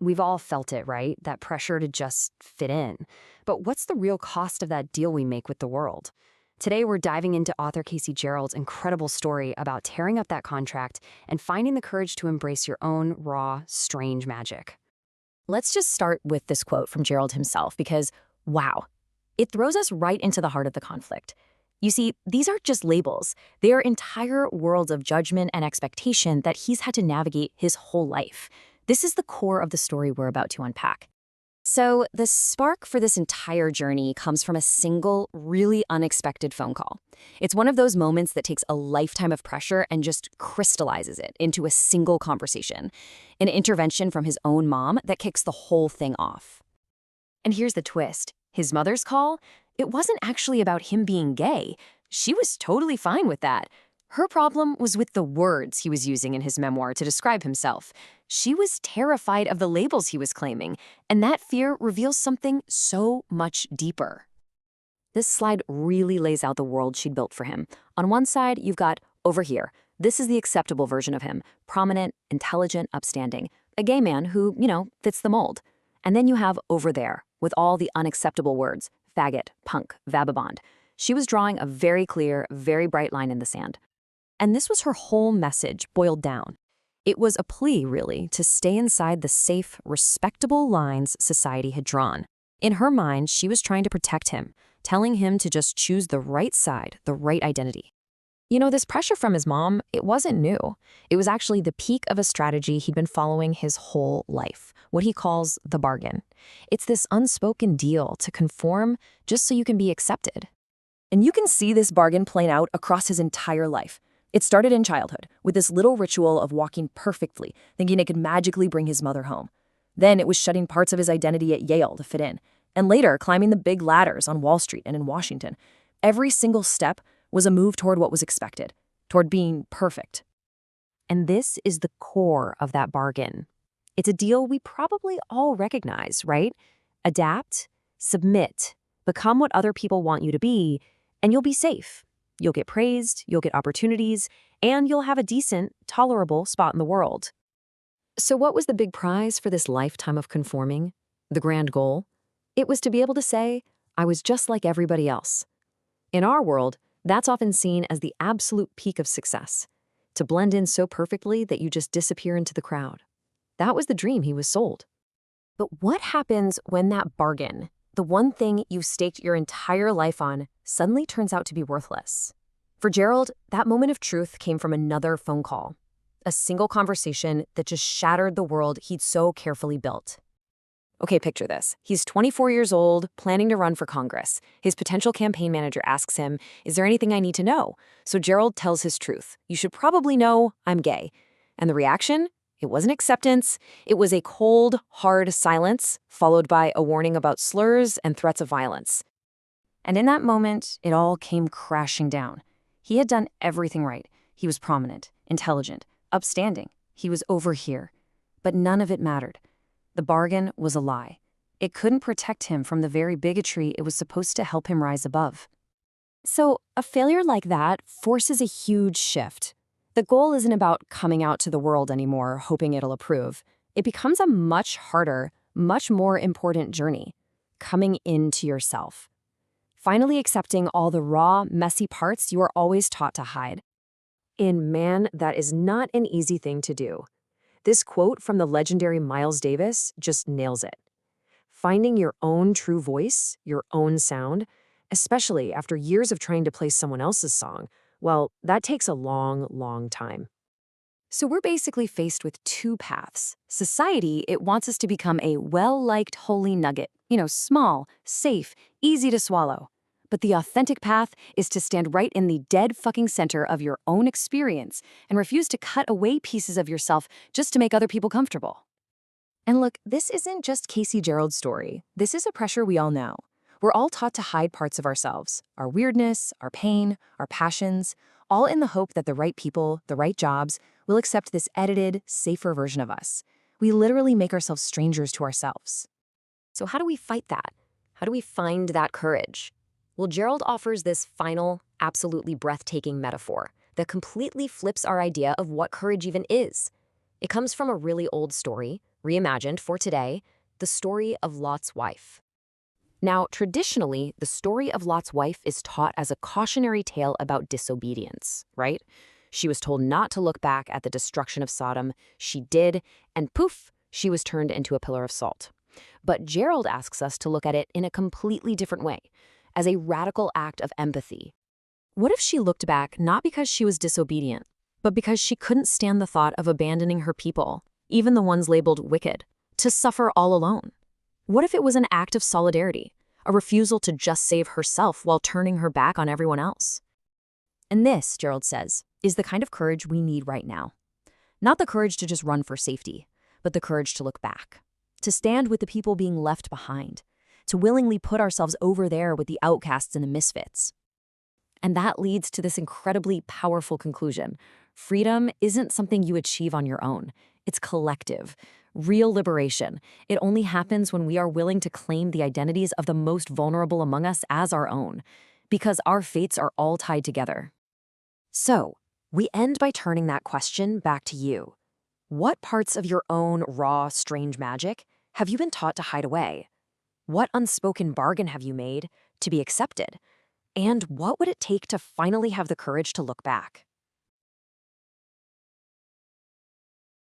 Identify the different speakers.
Speaker 1: We've all felt it, right? That pressure to just fit in. But what's the real cost of that deal we make with the world? Today, we're diving into author Casey Gerald's incredible story about tearing up that contract and finding the courage to embrace your own raw, strange magic.
Speaker 2: Let's just start with this quote from Gerald himself because, wow, it throws us right into the heart of the conflict. You see, these aren't just labels. They are entire worlds of judgment and expectation that he's had to navigate his whole life. This is the core of the story we're about to unpack. So, the spark for this entire journey comes from a single, really unexpected phone call. It's one of those moments that takes a lifetime of pressure and just crystallizes it into a single conversation. An intervention from his own mom that kicks the whole thing off. And here's the twist. His mother's call? It wasn't actually about him being gay. She was totally fine with that. Her problem was with the words he was using in his memoir to describe himself. She was terrified of the labels he was claiming, and that fear reveals something so much deeper. This slide really lays out the world she'd built for him. On one side, you've got over here. This is the acceptable version of him. Prominent, intelligent, upstanding. A gay man who, fits the mold. And then you have over there, with all the unacceptable words. Faggot, punk, vagabond. She was drawing a very clear, very bright line in the sand. And this was her whole message boiled down. It was a plea, really, to stay inside the safe, respectable lines society had drawn. In her mind, she was trying to protect him, telling him to just choose the right side, the right identity. This pressure from his mom, it wasn't new. It was actually the peak of a strategy he'd been following his whole life, what he calls the bargain. It's this unspoken deal to conform just so you can be accepted. And you can see this bargain playing out across his entire life. It started in childhood, with this little ritual of walking perfectly, thinking it could magically bring his mother home. Then it was shedding parts of his identity at Yale to fit in, and later climbing the big ladders on Wall Street and in Washington. Every single step was a move toward what was expected, toward being perfect. And this is the core of that bargain. It's a deal we probably all recognize, right? Adapt, submit, become what other people want you to be, and you'll be safe. You'll get praised, you'll get opportunities, and you'll have a decent, tolerable spot in the world. So what was the big prize for this lifetime of conforming? The grand goal? It was to be able to say, I was just like everybody else. In our world, that's often seen as the absolute peak of success, to blend in so perfectly that you just disappear into the crowd. That was the dream he was sold. But what happens when that bargain, the one thing you staked your entire life on, suddenly turns out to be worthless? For Gerald, that moment of truth came from another phone call, a single conversation that just shattered the world he'd so carefully built. Okay, picture this. He's 24 years old, planning to run for Congress. His potential campaign manager asks him, is there anything I need to know? So Gerald tells his truth. You should probably know I'm gay. And the reaction? It wasn't acceptance. It was a cold, hard silence, followed by a warning about slurs and threats of violence. And in that moment, it all came crashing down. He had done everything right. He was prominent, intelligent, upstanding. He was over here. But none of it mattered. The bargain was a lie. It couldn't protect him from the very bigotry it was supposed to help him rise above. So, a failure like that forces a huge shift. The goal isn't about coming out to the world anymore, hoping it'll approve. It becomes a much harder, much more important journey. Coming into yourself. Finally accepting all the raw, messy parts you are always taught to hide. And man, that is not an easy thing to do. This quote from the legendary Miles Davis just nails it. Finding your own true voice, your own sound, especially after years of trying to play someone else's song, well, that takes a long, long time. So we're basically faced with two paths. Society, it wants us to become a well-liked holy nugget, small, safe, easy to swallow. But the authentic path is to stand right in the dead fucking center of your own experience and refuse to cut away pieces of yourself just to make other people comfortable. And look, this isn't just Casey Gerald's story. This is a pressure we all know. We're all taught to hide parts of ourselves, our weirdness, our pain, our passions, all in the hope that the right people, the right jobs, will accept this edited, safer version of us. We literally make ourselves strangers to ourselves. So how do we fight that? How do we find that courage? Well, Gerald offers this final, absolutely breathtaking metaphor that completely flips our idea of what courage even is. It comes from a really old story, reimagined for today, the story of Lot's wife. Now, traditionally, the story of Lot's wife is taught as a cautionary tale about disobedience, right? She was told not to look back at the destruction of Sodom. She did, and poof, she was turned into a pillar of salt. But Gerald asks us to look at it in a completely different way, as a radical act of empathy. What if she looked back not because she was disobedient, but because she couldn't stand the thought of abandoning her people, even the ones labeled wicked, to suffer all alone? What if it was an act of solidarity, a refusal to just save herself while turning her back on everyone else? And this, Gerald says, is the kind of courage we need right now. Not the courage to just run for safety, but the courage to look back, to stand with the people being left behind, to willingly put ourselves over there with the outcasts and the misfits. And that leads to this incredibly powerful conclusion. Freedom isn't something you achieve on your own. It's collective. Real liberation. It only happens when we are willing to claim the identities of the most vulnerable among us as our own, because our fates are all tied together. So, we end by turning that question back to you. What parts of your own raw, strange magic have you been taught to hide away? What unspoken bargain have you made to be accepted? And what would it take to finally have the courage to look back?